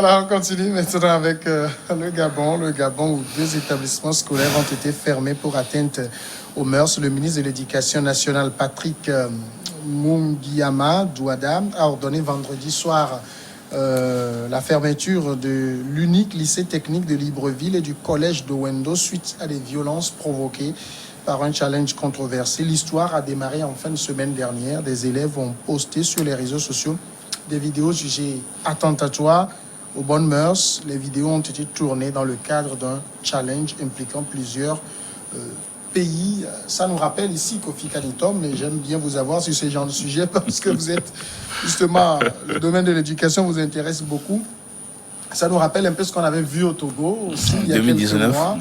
Voilà, on continue maintenant avec le Gabon. Le Gabon, où 2 établissements scolaires ont été fermés pour atteinte aux mœurs. Le ministre de l'Éducation nationale, Patrick Mungiama Douada, a ordonné vendredi soir la fermeture de l'unique lycée technique de Libreville et du collège de Wendo suite à des violences provoquées par un challenge controversé. L'histoire a démarré en fin de semaine dernière. Des élèves ont posté sur les réseaux sociaux des vidéos jugées attentatoires aux bonnes mœurs. Les vidéos ont été tournées dans le cadre d'un challenge impliquant plusieurs pays. Ça nous rappelle ici Kofi Kanitom, mais j'aime bien vous avoir sur ce genre de sujet parce que vous êtes justement, le domaine de l'éducation vous intéresse beaucoup. Ça nous rappelle un peu ce qu'on avait vu au Togo aussi il y a 2019, quelques mois.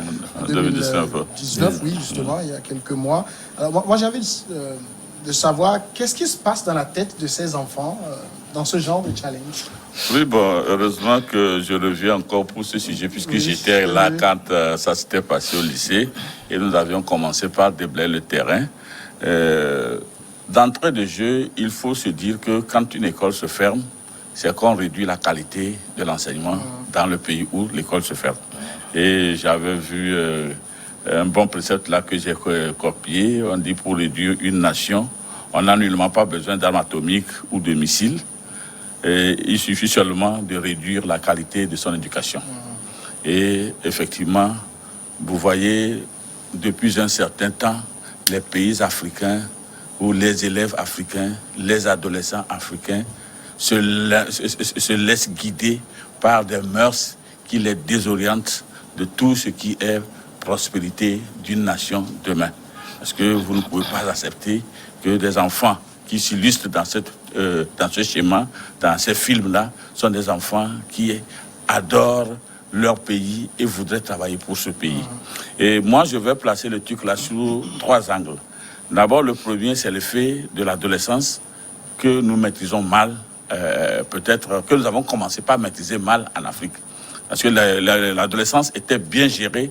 2019, oui, justement, il y a quelques mois. Alors moi j'avais de savoir qu'est-ce qui se passe dans la tête de ces enfants dans ce genre de challenge. Oui, bon, heureusement que je reviens encore pour ce sujet, puisque j'étais là quand ça s'était passé au lycée, et nous avions commencé par déblayer le terrain. D'entrée de jeu, il faut se dire que quand une école se ferme, c'est qu'on réduit la qualité de l'enseignement dans le pays où l'école se ferme. Et j'avais vu un bon précepte là que j'ai copié. On dit pour réduire une nation, on n'a nullement pas besoin d'armes atomiques ou de missiles. Et il suffit seulement de réduire la qualité de son éducation. Et effectivement, vous voyez, depuis un certain temps, les pays africains ou les élèves africains, les adolescents africains se laissent guider par des mœurs qui les désorientent de tout ce qui est prospérité d'une nation demain. Parce que vous ne pouvez pas accepter que des enfants qui s'illustrent dans ce schéma, dans ces films-là, sont des enfants qui adorent leur pays et voudraient travailler pour ce pays. Et moi, je vais placer le truc là sous 3 angles. D'abord, le premier, c'est le fait de l'adolescence que nous maîtrisons mal, peut-être que nous avons commencé par maîtriser mal en Afrique. Parce que l'adolescence était bien gérée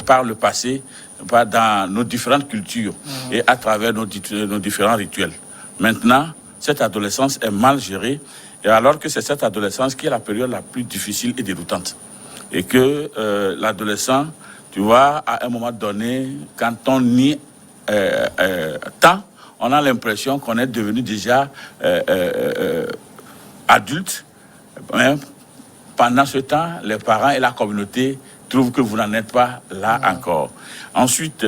par le passé, dans nos différentes cultures et à travers nos différents rituels. Maintenant, cette adolescence est mal gérée, et alors que c'est cette adolescence qui est la période la plus difficile et déroutante. Et que l'adolescent, tu vois, à un moment donné, quand on y tend, on a l'impression qu'on est devenu déjà adulte. Pendant ce temps, les parents et la communauté trouvent que vous n'en êtes pas là encore. Ensuite,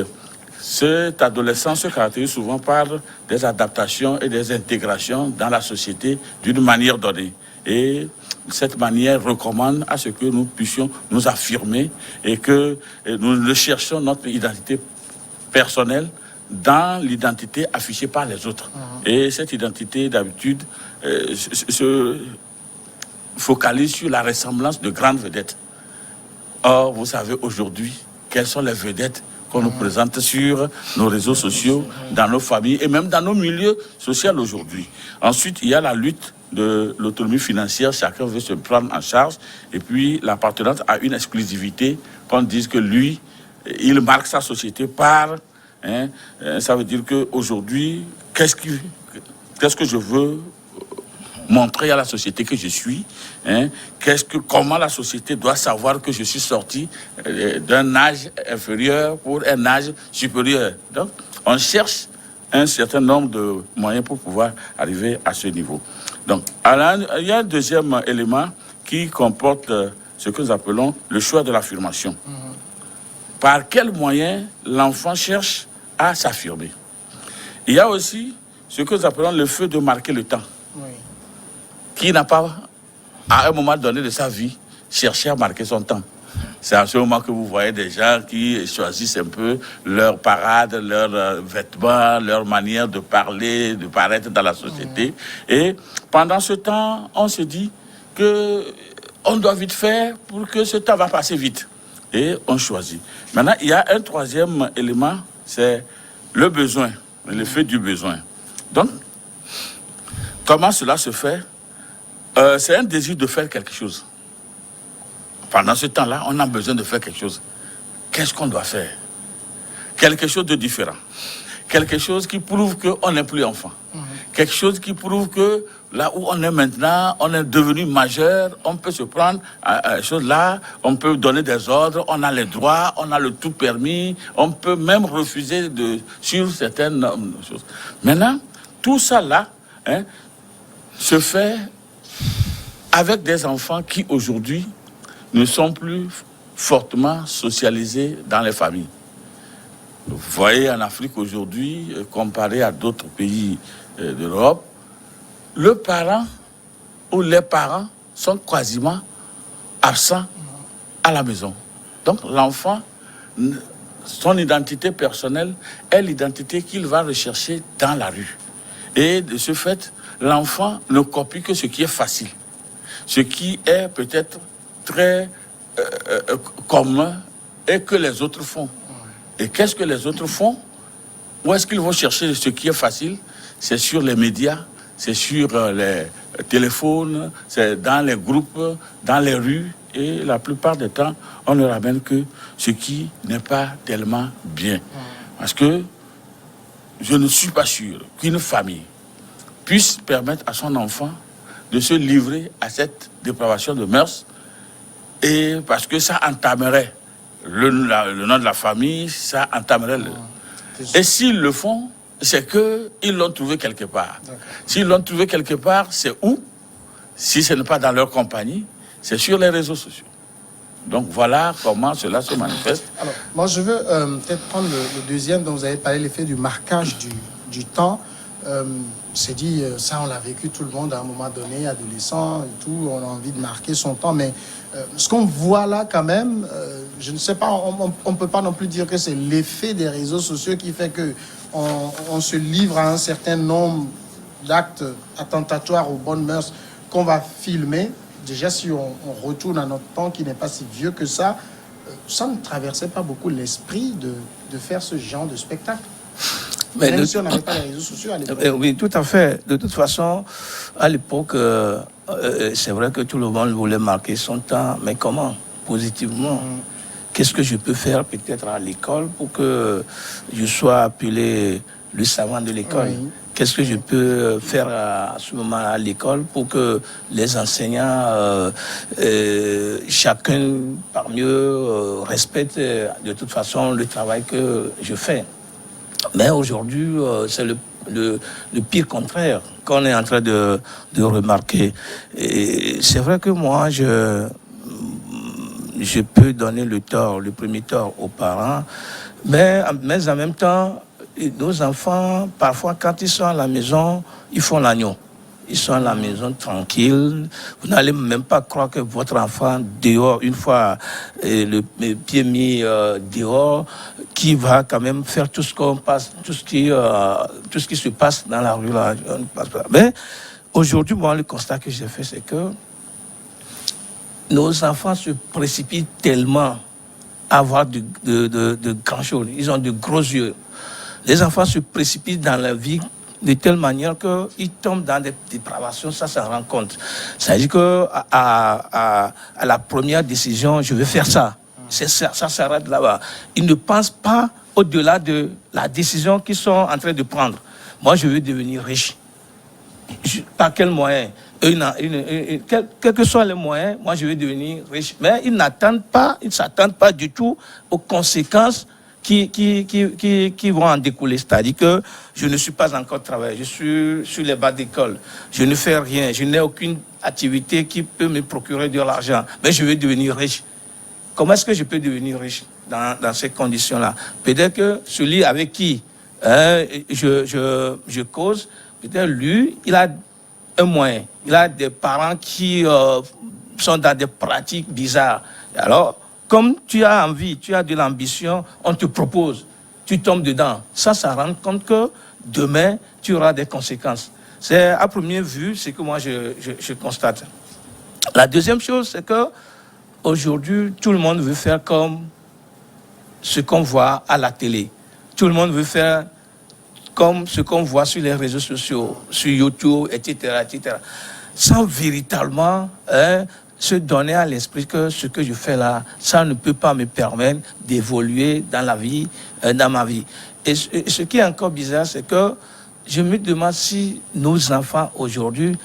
cette adolescence se caractérise souvent par des adaptations et des intégrations dans la société d'une manière donnée. Et cette manière recommande à ce que nous puissions nous affirmer et que nous cherchions notre identité personnelle dans l'identité affichée par les autres. Et cette identité, d'habitude, se focalise sur la ressemblance de grandes vedettes. Or, vous savez aujourd'hui quelles sont les vedettes qu'on nous présente sur nos réseaux sociaux, dans nos familles et même dans nos milieux sociaux aujourd'hui. Ensuite, il y a la lutte de l'autonomie financière. Chacun veut se prendre en charge. Et puis, l'appartenance à une exclusivité, qu'on dise que lui, il marque sa société par... ça veut dire qu'aujourd'hui, qu'est-ce que je veux montrer à la société que je suis, comment la société doit savoir que je suis sorti d'un âge inférieur pour un âge supérieur. Donc, on cherche un certain nombre de moyens pour pouvoir arriver à ce niveau. Donc, il y a un deuxième élément qui comporte ce que nous appelons le choix de l'affirmation. Par quels moyens l'enfant cherche à s'affirmer. Il y a aussi ce que nous appelons le feu de marquer le temps. Qui n'a pas, à un moment donné de sa vie, cherché à marquer son temps. C'est à ce moment que vous voyez des gens qui choisissent un peu leur parade, leurs vêtements, leur manière de parler, de paraître dans la société. Et pendant ce temps, on se dit qu'on doit vite faire pour que ce temps va passer vite. Et on choisit. Maintenant, il y a un troisième élément, c'est le besoin, le fait du besoin. Donc, comment cela se fait? C'est un désir de faire quelque chose. Pendant ce temps-là, on a besoin de faire quelque chose. Qu'est-ce qu'on doit faire? Quelque chose de différent. Quelque chose qui prouve qu'on n'est plus enfant. quelque chose qui prouve que là où on est maintenant, on est devenu majeur, on peut se prendre à choses là, on peut donner des ordres, on a les droits, on a le tout permis, on peut même refuser de suivre certaines choses. Maintenant, tout ça là se fait avec des enfants qui aujourd'hui ne sont plus fortement socialisés dans les familles. Vous voyez en Afrique aujourd'hui, comparé à d'autres pays d'Europe, le parent ou les parents sont quasiment absents à la maison. Donc l'enfant, son identité personnelle est l'identité qu'il va rechercher dans la rue. Et de ce fait, l'enfant ne copie que ce qui est facile, ce qui est peut-être très commun et que les autres font. Et qu'est-ce que les autres font? Où est-ce qu'ils vont chercher ce qui est facile? C'est sur les médias, c'est sur les téléphones, c'est dans les groupes, dans les rues. Et la plupart du temps, on ne ramène que ce qui n'est pas tellement bien. Parce que je ne suis pas sûr qu'une famille puisse permettre à son enfant de se livrer à cette dépravation de mœurs, et parce que ça entamerait le nom de la famille, ça entamerait le... Et s'ils le font, c'est qu'ils l'ont trouvé quelque part. S'ils l'ont trouvé quelque part, c'est où? Si ce n'est pas dans leur compagnie, c'est sur les réseaux sociaux. Donc voilà comment cela se manifeste. Alors, moi je veux peut-être prendre le deuxième dont vous avez parlé, l'effet du marquage du temps. C'est dit, ça on l'a vécu tout le monde à un moment donné, adolescent et tout, on a envie de marquer son temps, mais ce qu'on voit là quand même, je ne sais pas, on ne peut pas non plus dire que c'est l'effet des réseaux sociaux qui fait que on se livre à un certain nombre d'actes attentatoires aux bonnes mœurs qu'on va filmer. Déjà, si on retourne à notre temps qui n'est pas si vieux que ça ne traversait pas beaucoup l'esprit de faire ce genre de spectacle. Mais même si on n'avait pas les réseaux sociaux à l'époque. Oui, tout à fait. De toute façon, à l'époque, c'est vrai que tout le monde voulait marquer son temps, mais comment? Positivement. Qu'est-ce que je peux faire peut-être à l'école pour que je sois appelé le savant de l'école? Oui. Qu'est-ce que je peux faire à ce moment-là à l'école pour que les enseignants, chacun parmi eux, respecte de toute façon le travail que je fais? Mais aujourd'hui, c'est le pire contraire qu'on est en train de remarquer. Et c'est vrai que moi, je peux donner le premier tort aux parents, mais en même temps, nos enfants, parfois, quand ils sont à la maison, ils font l'agneau. Ils sont à la maison tranquilles. Vous n'allez même pas croire que votre enfant, dehors, une fois le pied mis dehors, qui va quand même faire tout ce qui se passe dans la rue là. Mais aujourd'hui, moi, le constat que j'ai fait, c'est que nos enfants se précipitent tellement à avoir de grandes choses. Ils ont de gros yeux. Les enfants se précipitent dans la vie de telle manière qu'ils tombent dans des dépravations, ça s'en rend compte. Ça veut dire qu'à la première décision, je vais faire ça. Ça s'arrête là-bas. Ils ne pensent pas au-delà de la décision qu'ils sont en train de prendre. Moi, je veux devenir riche. Par quels moyens? Quels que soient les moyens, moi, je veux devenir riche. Mais ils ne s'attendent pas du tout aux conséquences qui vont en découler. C'est-à-dire que je ne suis pas encore travaillé, je suis sur les bancs d'école, je ne fais rien, je n'ai aucune activité qui peut me procurer de l'argent, mais je veux devenir riche. Comment est-ce que je peux devenir riche dans ces conditions-là? Peut-être que celui avec qui je cause, peut-être lui, il a un moyen, il a des parents qui sont dans des pratiques bizarres. Alors, comme tu as envie, tu as de l'ambition, on te propose, tu tombes dedans. Ça rend compte que demain, tu auras des conséquences. C'est à première vue ce que moi je constate. La deuxième chose, c'est que aujourd'hui, tout le monde veut faire comme ce qu'on voit à la télé. Tout le monde veut faire comme ce qu'on voit sur les réseaux sociaux, sur YouTube, etc., etc. Sans véritablement se donner à l'esprit que ce que je fais là, ça ne peut pas me permettre d'évoluer dans la vie, dans ma vie. Et ce qui est encore bizarre, c'est que je me demande si nos enfants aujourd'hui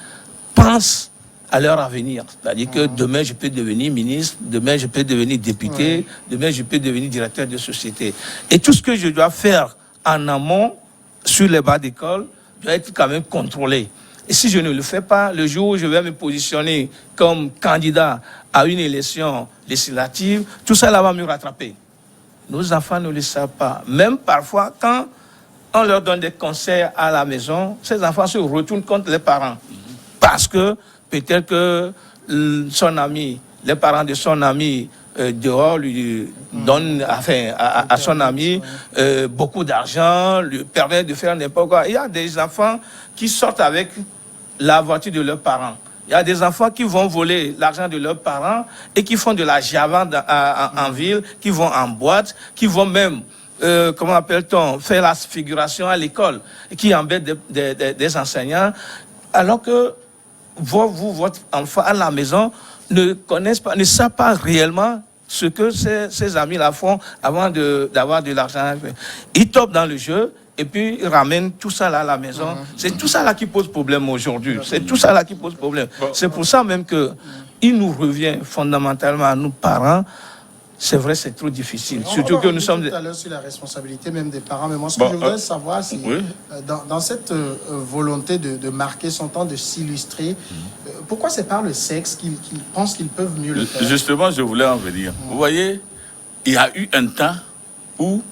pensent à leur avenir. C'est-à-dire que demain, je peux devenir ministre, demain, je peux devenir député, demain, je peux devenir directeur de société. Et tout ce que je dois faire en amont, sur les bancs d'école, doit être quand même contrôlé. Et si je ne le fais pas, le jour où je vais me positionner comme candidat à une élection législative, tout ça là va me rattraper. Nos enfants ne le savent pas. Même parfois, quand on leur donne des conseils à la maison, ces enfants se retournent contre les parents. Parce que peut-être que son ami, les parents de son ami dehors lui donnent à son ami beaucoup d'argent, lui permettent de faire n'importe quoi. Il y a des enfants qui sortent avec la voiture de leurs parents. Il y a des enfants qui vont voler l'argent de leurs parents et qui font de la java en ville, qui vont en boîte, qui vont même, comment appelle-t-on, faire la figuration à l'école, et qui embêtent des enseignants, alors que votre enfant à la maison ne connaissent pas, ne savent pas réellement ce que ces amis-là font avant d'avoir de l'argent. Ils topent dans le jeu et puis ils ramènent tout ça là à la maison. C'est tout ça là qui pose problème aujourd'hui. C'est tout ça là qui pose problème. C'est pour ça même que il nous revient fondamentalement à nous parents. C'est vrai, c'est trop difficile. Surtout que nous sommes... Tout à l'heure sur la responsabilité même des parents. Mais moi, ce que je voudrais savoir, c'est dans cette volonté de marquer son temps, de s'illustrer, pourquoi c'est par le sexe qu'ils pensent qu'ils peuvent mieux le faire? Justement, je voulais en venir. Vous voyez, il y a eu un temps où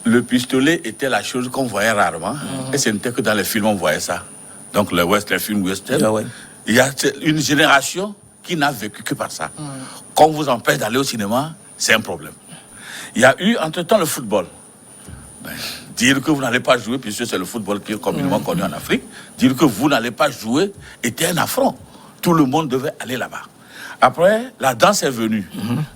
le pistolet était la chose qu'on voyait rarement. Et ce n'était que dans les films on voyait ça. Donc les films western. Il y a une génération qui n'a vécu que par ça. Qu'on vous empêche d'aller au cinéma, c'est un problème. Il y a eu entre-temps le football. Dire que vous n'allez pas jouer, puisque c'est le football qui est communément connu en Afrique, dire que vous n'allez pas jouer était un affront. Tout le monde devait aller là-bas. Après, la danse est venue.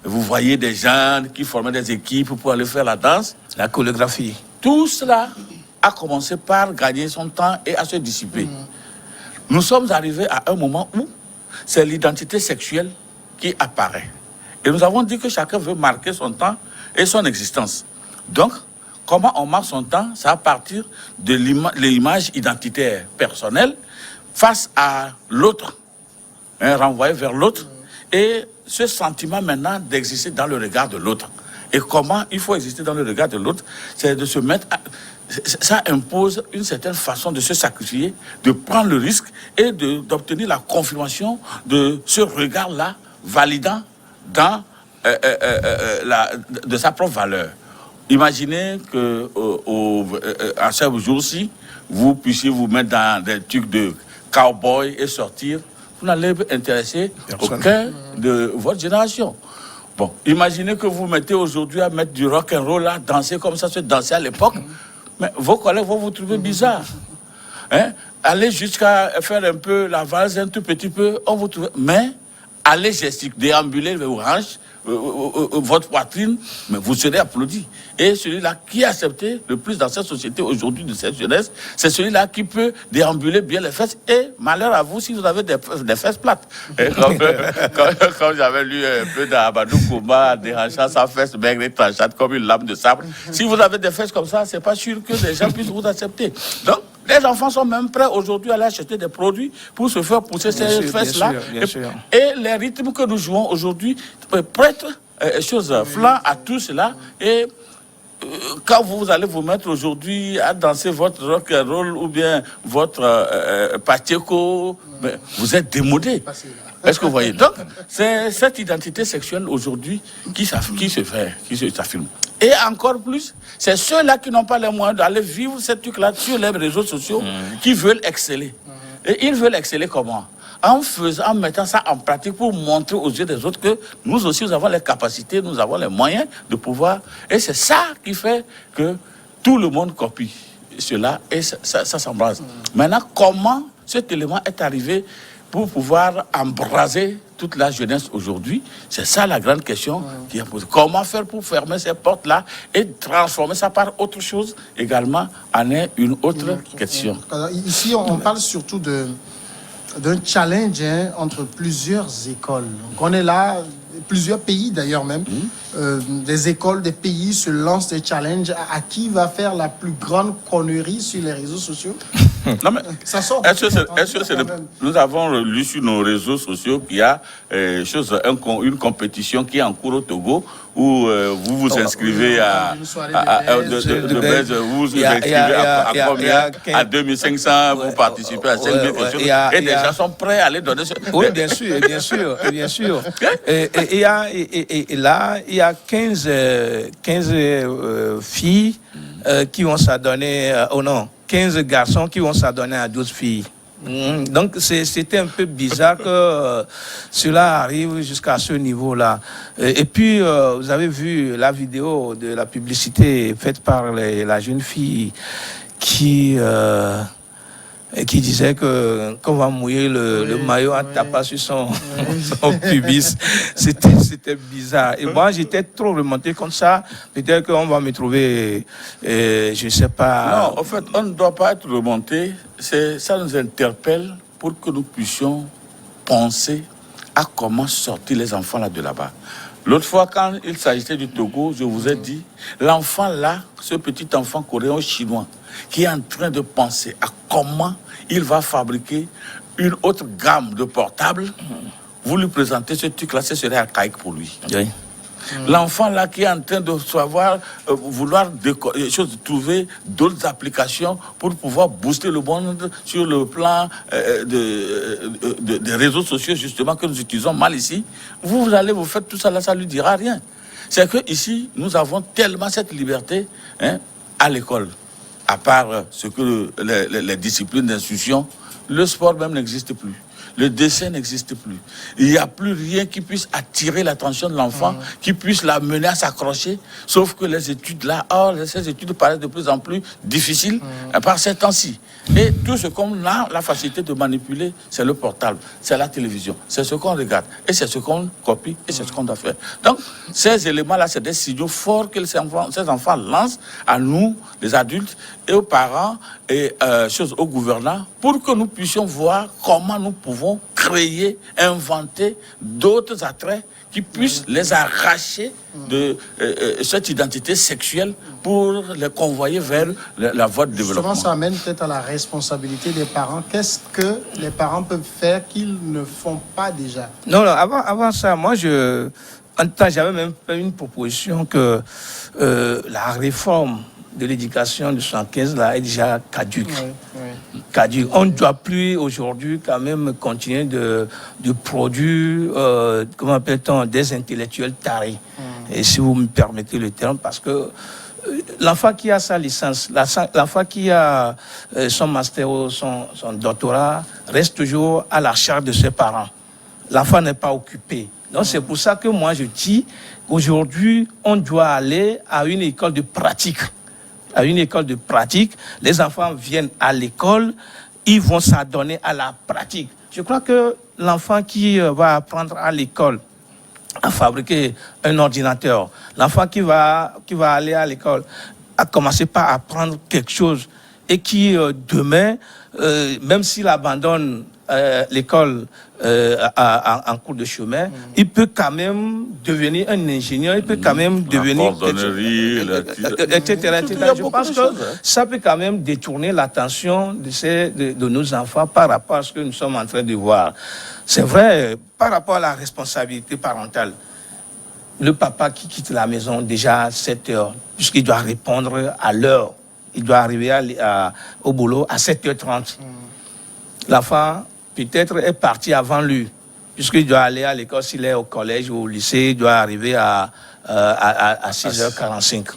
Vous voyez des gens qui formaient des équipes pour aller faire la danse. La chorégraphie. Tout cela a commencé par gagner son temps et à se dissiper. Nous sommes arrivés à un moment où c'est l'identité sexuelle qui apparaît. Et nous avons dit que chacun veut marquer son temps et son existence. Donc, comment on marque son temps? C'est à partir de l'image identitaire personnelle face à l'autre, renvoyé vers l'autre, et ce sentiment maintenant d'exister dans le regard de l'autre. Et comment il faut exister dans le regard de l'autre? C'est de se mettre... Ça impose une certaine façon de se sacrifier, de prendre le risque et d'obtenir la confirmation de ce regard-là, validant dans, de sa propre valeur. Imaginez qu'à ce jour-ci, vous puissiez vous mettre dans des trucs de cow-boy et sortir. Vous n'allez intéresser aucun de votre génération. Bon, imaginez que vous mettez aujourd'hui à mettre du rock and roll, à danser comme ça se dansait à l'époque. Mais vos collègues vont vous trouver bizarre. Allez jusqu'à faire un peu la valse, un tout petit peu, on vous trouve. Mais allez gesticuler, déambuler vos hanches, votre poitrine, mais vous serez applaudi. Et celui-là qui est accepté le plus dans cette société aujourd'hui de cette jeunesse, c'est celui-là qui peut déambuler bien les fesses. Et malheur à vous si vous avez des fesses plates. Et comme j'avais lu un peu d'Amadou Kouma, déhanchant sa fesse maigre et tranchante comme une lame de sabre, si vous avez des fesses comme ça, c'est pas sûr que les gens puissent vous accepter. Donc, les enfants sont même prêts aujourd'hui à aller acheter des produits pour se faire pousser ces fesses-là. Et les rythmes que nous jouons aujourd'hui prêtent choses flanc à tout cela. Et quand vous allez vous mettre aujourd'hui à danser votre rock and roll ou bien votre pacheco, vous êtes démodé. Est-ce que vous voyez? Donc, c'est cette identité sexuelle aujourd'hui qui s'affirme. Et encore plus, c'est ceux-là qui n'ont pas les moyens d'aller vivre ce truc-là sur les réseaux sociaux qui veulent exceller. Et ils veulent exceller comment? En mettant ça en pratique pour montrer aux yeux des autres que nous aussi, nous avons les capacités, nous avons les moyens de pouvoir. Et c'est ça qui fait que tout le monde copie cela et ça s'embrase. Maintenant, comment cet élément est arrivé pour pouvoir embraser toute la jeunesse aujourd'hui? C'est ça la grande question qui est posée. Comment faire pour fermer ces portes-là et transformer ça par autre chose également en est une autre question. Ici, on parle surtout d'un challenge entre plusieurs écoles. Donc on est là, plusieurs pays d'ailleurs même, des écoles, des pays se lancent des challenges à qui va faire la plus grande connerie sur les réseaux sociaux. Non, mais Ça sort. nous avons lu sur nos réseaux sociaux qu'il y a une compétition qui est en cours au Togo où vous vous inscrivez vous vous inscrivez à combien? À 2500, vous participez à 5000 et des gens sont prêts à aller donner ce... Oui, bien sûr. Et là, il y a 15 filles qui vont s'adonner, 15 garçons qui vont s'adonner à 12 filles. Donc c'était un peu bizarre que cela arrive jusqu'à ce niveau-là. Et puis vous avez vu la vidéo de la publicité faite par la jeune fille qui disait qu'on va mouiller le maillot en tapant sur son pubis. C'était bizarre. Et moi, j'étais trop remonté comme ça. Peut-être qu'on va me trouver, je ne sais pas... Non, en fait, on ne doit pas être remonté. Ça nous interpelle pour que nous puissions penser à comment sortir les enfants là de là-bas. L'autre fois, quand il s'agissait du Togo, je vous ai dit, l'enfant là, ce petit enfant coréen-chinois, qui est en train de penser à comment il va fabriquer une autre gamme de portables, vous lui présentez ce truc-là, ce serait archaïque pour lui. Oui. L'enfant là qui est en train de vouloir trouver d'autres applications pour pouvoir booster le monde sur le plan des réseaux sociaux justement que nous utilisons mal ici, vous allez vous faire tout ça là, ça lui dira rien. C'est que ici nous avons tellement cette liberté à l'école, à part ce que les disciplines d'instruction, le sport même n'existe plus. Le dessin n'existe plus. Il n'y a plus rien qui puisse attirer l'attention de l'enfant, qui puisse l'amener à s'accrocher, sauf que les études là, ces études paraissent de plus en plus difficiles par ces temps-ci. Et tout ce qu'on a la facilité de manipuler, c'est le portable, c'est la télévision, c'est ce qu'on regarde, et c'est ce qu'on copie, et c'est ce qu'on doit faire. Donc, ces éléments-là, c'est des signaux forts que ces enfants lancent à nous, les adultes, et aux parents, et aux gouvernants, pour que nous puissions voir comment nous pouvons créer, inventer d'autres attraits qui puissent les arracher de cette identité sexuelle pour les convoyer vers la voie de développement. Justement, ça amène peut-être à la responsabilité des parents. Qu'est-ce que les parents peuvent faire qu'ils ne font pas déjà? Non, avant ça, moi, en tout cas, j'avais même fait une proposition que la réforme de l'éducation de 1975 là est déjà caduque. Oui. Caduque. On ne doit plus aujourd'hui quand même continuer de produire, comment appelle-t-on, des intellectuels tarés. Et si vous me permettez le terme, parce que l'enfant qui a sa licence, l'enfant qui a son master ou son doctorat reste toujours à la charge de ses parents. L'enfant n'est pas occupé. Donc c'est pour ça que moi je dis qu'aujourd'hui on doit aller à une école de pratique. À une école de pratique, les enfants viennent à l'école, ils vont s'adonner à la pratique. Je crois que l'enfant qui va apprendre à l'école à fabriquer un ordinateur, l'enfant qui va aller à l'école à commencer par apprendre quelque chose et qui demain, même s'il abandonne l'école en cours de chemin, il peut quand même devenir un ingénieur, il peut quand même devenir etc. Je pense que ça peut quand même détourner l'attention de nos enfants par rapport à ce que nous sommes en train de voir. C'est vrai, par rapport à la responsabilité parentale, le papa qui quitte la maison déjà à 7 heures, puisqu'il doit répondre à l'heure, il doit arriver au boulot à 7h30. L'enfant peut-être est parti avant lui, puisqu'il doit aller à l'école, s'il est au collège ou au lycée, il doit arriver à 6h45.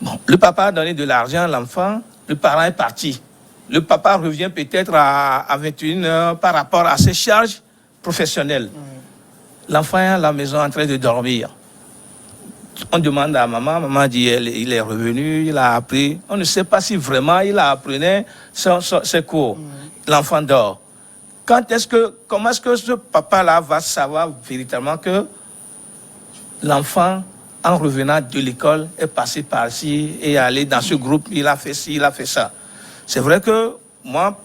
Bon, le papa a donné de l'argent à l'enfant, le parent est parti. Le papa revient peut-être à 21h par rapport à ses charges professionnelles. L'enfant est à la maison en train de dormir. On demande à maman dit il est revenu, il a appris. On ne sait pas si vraiment il a appris ses cours. L'enfant dort. Comment est-ce que ce papa-là va savoir véritablement que l'enfant, en revenant de l'école, est passé par-ci et allé dans ce groupe, il a fait ci, il a fait ça. C'est vrai que moi,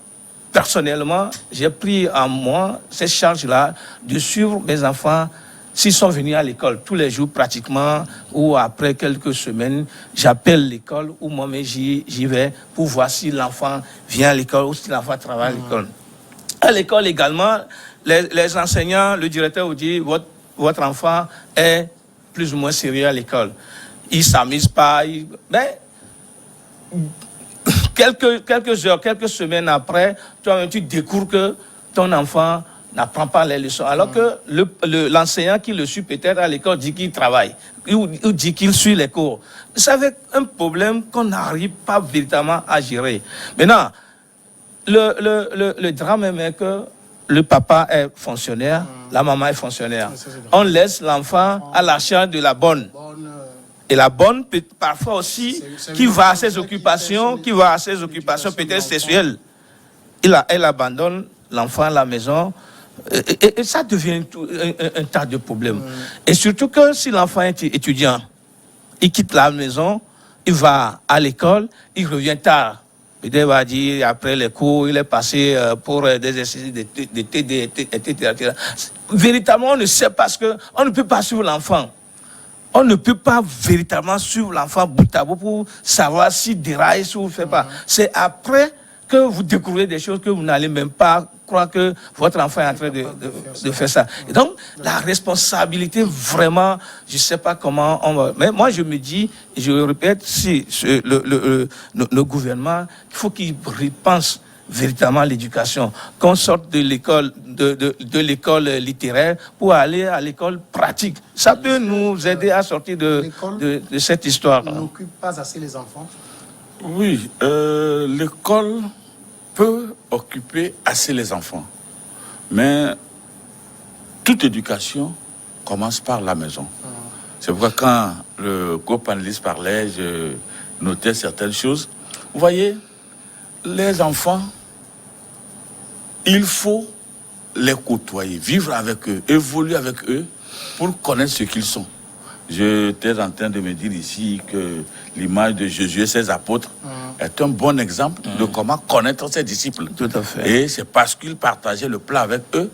personnellement, j'ai pris en moi cette charge-là de suivre mes enfants s'ils sont venus à l'école tous les jours pratiquement, ou après quelques semaines, j'appelle l'école ou moi-même j'y vais pour voir si l'enfant vient à l'école ou si l'enfant travaille à l'école. À l'école également, les enseignants, le directeur vous dit votre enfant est plus ou moins sérieux à l'école. Il ne s'amuse pas. Mais quelques heures, quelques semaines après, tu découvres que ton enfant n'apprend pas les leçons. Alors que l'enseignant qui le suit peut-être à l'école dit qu'il travaille ou dit qu'il suit les cours. C'est avec un problème qu'on n'arrive pas véritablement à gérer. Maintenant, le drame est que le papa est fonctionnaire, la maman est fonctionnaire. On laisse l'enfant à la charge de la bonne. Et la bonne, parfois aussi, qui va à ses occupations, peut-être sexuelles. Elle abandonne l'enfant à la maison. Et ça devient un tas de problèmes. Et surtout que si l'enfant est étudiant, il quitte la maison, il va à l'école, il revient tard. Peut-être va dire, après les cours, il est passé pour des exercices de TD, etc. Véritablement, on ne sait pas on ne peut pas suivre l'enfant. On ne peut pas véritablement suivre l'enfant bout à bout pour savoir s'il déraille, s'il ne fait pas. C'est après que vous découvrez des choses que vous n'allez même pas croire que votre enfant est en train de faire ça. Et donc, la responsabilité, vraiment, je ne sais pas comment on va... Mais moi, je me dis, je le répète, si le gouvernement, il faut qu'il repense véritablement l'éducation, qu'on sorte de l'école de l'école littéraire pour aller à l'école pratique. Ça peut nous aider à sortir de cette histoire. On n'occupe pas assez les enfants. Oui, l'école peut occuper assez les enfants, mais toute éducation commence par la maison. C'est pourquoi quand le co-panéliste parlait, je notais certaines choses. Vous voyez, les enfants, il faut les côtoyer, vivre avec eux, évoluer avec eux pour connaître ce qu'ils sont. J'étais en train de me dire ici que l'image de Jésus et ses apôtres est un bon exemple de comment connaître ses disciples. Tout à fait. Et c'est parce qu'il partageait le plat avec eux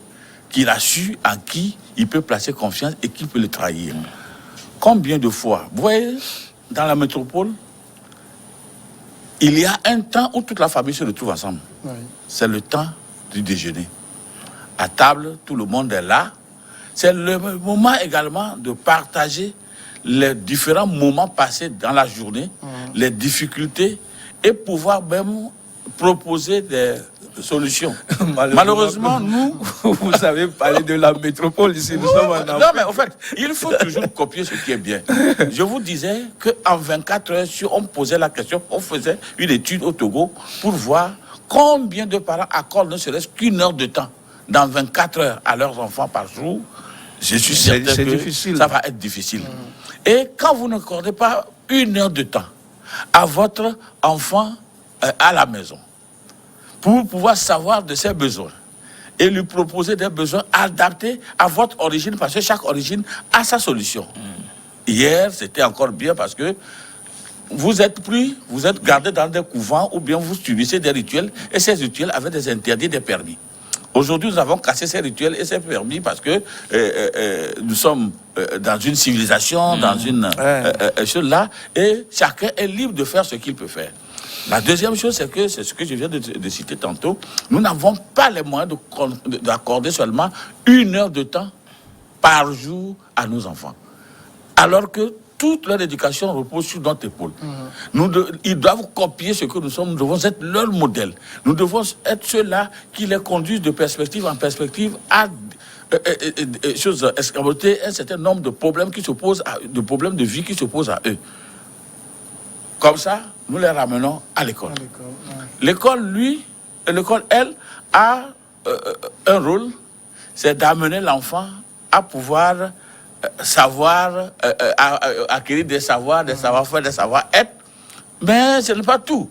qu'il a su en qui il peut placer confiance et qui peut le trahir. Combien de fois, vous voyez, dans la métropole, il y a un temps où toute la famille se retrouve ensemble. Oui. C'est le temps du déjeuner. À table, tout le monde est là. C'est le moment également de partager les différents moments passés dans la journée, les difficultés, et pouvoir même proposer des solutions. Malheureusement, nous... Vous savez parler de la métropole ici, nous sommes en Afrique. Non, mais en fait, il faut toujours copier ce qui est bien. Je vous disais qu'en 24 heures, si on posait la question, on faisait une étude au Togo pour voir combien de parents accordent ne serait-ce qu'une heure de temps dans 24 heures à leurs enfants par jour. Je suis certain que difficile. Ça va être difficile. Et quand vous n'accordez pas une heure de temps à votre enfant à la maison, pour pouvoir savoir de ses besoins et lui proposer des besoins adaptés à votre origine, parce que chaque origine a sa solution. Hier, c'était encore bien parce que vous êtes gardés dans des couvents ou bien vous subissez des rituels et ces rituels avaient des interdits, des permis. Aujourd'hui, nous avons cassé ces rituels et ces permis parce que nous sommes dans une civilisation, dans une chose là, et chacun est libre de faire ce qu'il peut faire. La deuxième chose, c'est ce que je viens de citer tantôt, nous n'avons pas les moyens d'accorder seulement une heure de temps par jour à nos enfants. Alors que toute leur éducation repose sur notre épaule. Ils doivent copier ce que nous sommes, nous devons être leur modèle. Nous devons être ceux-là qui les conduisent de perspective en perspective à escamoter un certain nombre de problèmes de problèmes de vie qui se posent à eux. Comme ça, nous les ramenons à l'école. L'école, elle, a un rôle, c'est d'amener l'enfant à pouvoir savoir, acquérir des savoirs, des savoir-faire, des savoir-être. Mais ce n'est pas tout.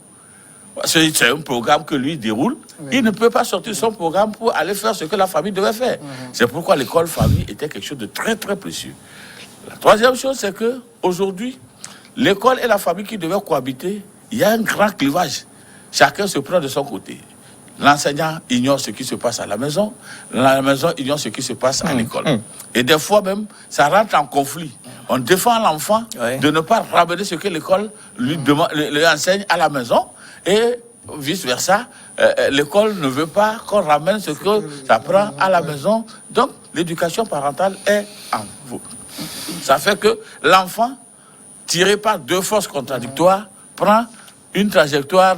C'est un programme que lui déroule. Oui. Il ne peut pas sortir son programme pour aller faire ce que la famille devait faire. C'est pourquoi l'école-famille était quelque chose de très, très précieux. La troisième chose, c'est qu'aujourd'hui, l'école et la famille qui devaient cohabiter, il y a un grand clivage. Chacun se prend de son côté. l'enseignant ignore ce qui se passe à la maison ignore ce qui se passe à l'école. Et des fois même, ça rentre en conflit. On défend l'enfant de ne pas ramener ce que l'école lui enseigne à la maison, et vice-versa, l'école ne veut pas qu'on ramène ce que ça prend à la maison. Donc, l'éducation parentale est en vous. Ça fait que l'enfant, tiré par deux forces contradictoires, prend une trajectoire,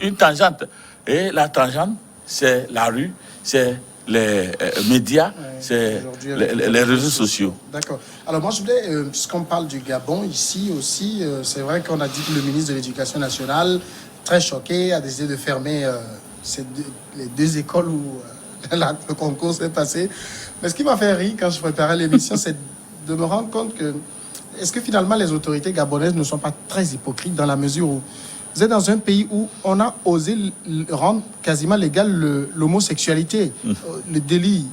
une tangente. Et la tangente, c'est la rue, c'est les médias, c'est les réseaux sociaux. D'accord. Alors moi, je voulais, puisqu'on parle du Gabon ici aussi, c'est vrai qu'on a dit que le ministre de l'Éducation nationale, très choqué, a décidé de fermer les deux écoles où le concours s'est passé. Mais ce qui m'a fait rire quand je préparais l'émission, c'est de me rendre compte que est-ce que finalement les autorités gabonaises ne sont pas très hypocrites dans la mesure où vous êtes dans un pays où on a osé rendre quasiment légal l'homosexualité, le délit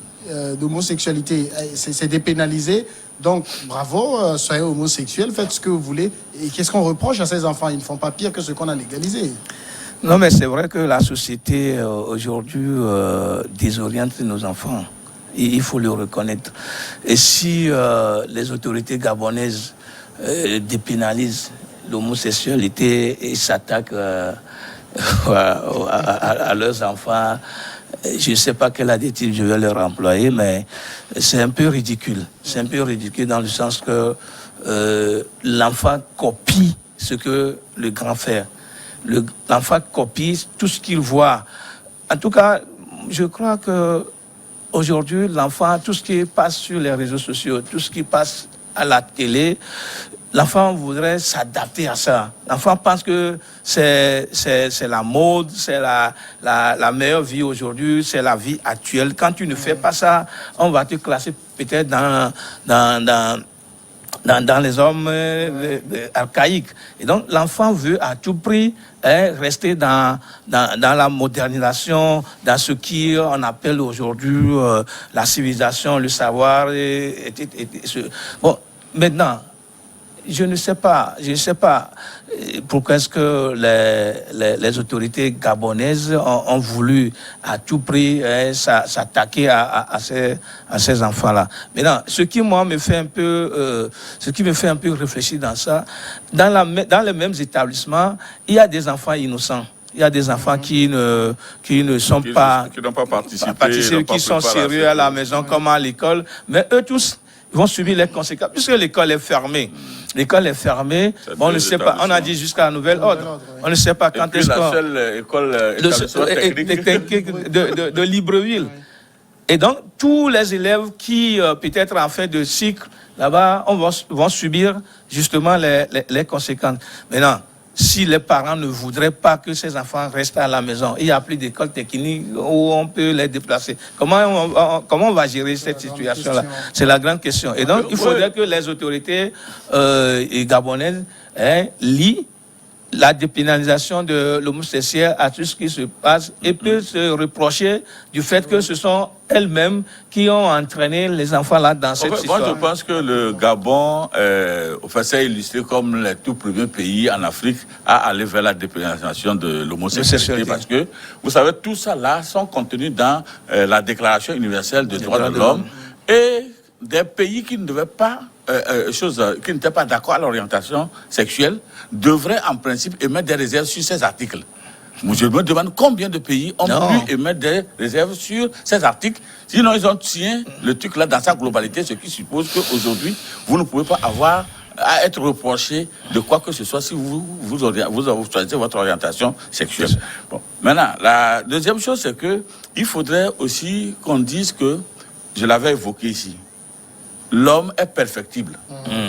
d'homosexualité, c'est dépénalisé. Donc, bravo, soyez homosexuels, faites ce que vous voulez. Et qu'est-ce qu'on reproche à ces enfants? Ils ne font pas pire que ce qu'on a légalisé. Non, mais c'est vrai que la société aujourd'hui désoriente nos enfants. Il faut le reconnaître. Et si les autorités gabonaises dépénalisent l'homosexualité et s'attaquent à leurs enfants, je ne sais pas quel adjectif je vais leur employer, mais c'est un peu ridicule. C'est un peu ridicule dans le sens que l'enfant copie ce que le grand fait. L'enfant copie tout ce qu'il voit. En tout cas, je crois que aujourd'hui, l'enfant, tout ce qui passe sur les réseaux sociaux, tout ce qui passe à la télé, l'enfant voudrait s'adapter à ça. L'enfant pense que c'est la mode, c'est la meilleure vie aujourd'hui, c'est la vie actuelle. Quand tu ne fais pas ça, on va te classer peut-être dans les hommes archaïques. Et donc, l'enfant veut à tout prix rester dans la modernisation, dans ce qu'on appelle aujourd'hui la civilisation, le savoir. Bon, maintenant, je ne sais pas pourquoi est-ce que les autorités gabonaises ont voulu à tout prix s'attaquer à ces enfants-là. Maintenant, ce qui me fait un peu réfléchir dans ça, dans les mêmes établissements, il y a des enfants innocents. Il y a des enfants qui ne sont pas... Qui n'ont pas participé, qui sont sérieux à la maison comme à l'école, mais eux tous vont subir les conséquences, puisque l'école est fermée. L'école est fermée, bon, on ne sait pas, on a dit jusqu'à nouvel ordre. On ne sait pas quand est-ce qu'on... la seule école technique de Libreville. Et donc, tous les élèves qui, peut-être en fin de cycle, là-bas, vont subir justement les conséquences. Maintenant, si les parents ne voudraient pas que ces enfants restent à la maison, il n'y a plus d'école technique où on peut les déplacer. Comment on va gérer cette situation-là? C'est la grande question. Et donc, il faudrait que les autorités gabonaises lient la dépénalisation de l'homosexualité à tout ce qui se passe et peut se reprocher du fait que ce sont elles-mêmes qui ont entraîné les enfants là dans cette histoire. Moi, je pense que le Gabon s'est illustré comme le tout premier pays en Afrique à aller vers la dépénalisation de l'homosexualité, parce que, vous savez, tout ça là sont contenus dans la Déclaration universelle des droits de l'homme, et des pays qui ne devaient pas qui n'étaient pas d'accord à l'orientation sexuelle devraient en principe émettre des réserves sur ces articles. Je me demande combien de pays ont pu émettre des réserves sur ces articles. Sinon, ils ont signé le truc là dans sa globalité, ce qui suppose qu'aujourd'hui, vous ne pouvez pas avoir à être reproché de quoi que ce soit si vous choisissez votre orientation sexuelle. Bon. Maintenant, la deuxième chose, c'est que il faudrait aussi qu'on dise que, je l'avais évoqué ici, l'homme est perfectible,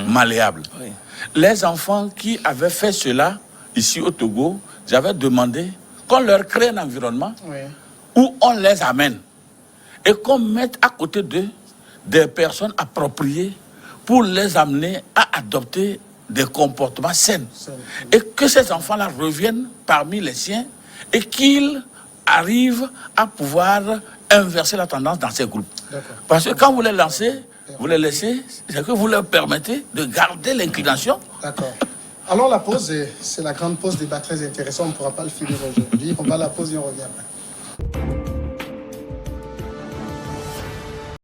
malléable. Oui. Les enfants qui avaient fait cela ici au Togo, j'avais demandé qu'on leur crée un environnement où on les amène et qu'on mette à côté d'eux des personnes appropriées pour les amener à adopter des comportements sains. Et que ces enfants-là reviennent parmi les siens et qu'ils arrivent à pouvoir inverser la tendance dans ces groupes. Parce que quand vous les lancez, vous les laissez, c'est que vous leur permettez de garder l'inclination. D'accord. Alors la pause, c'est la grande pause, débat très intéressant, on ne pourra pas le finir aujourd'hui. On va à la pause et on revient après. Merci.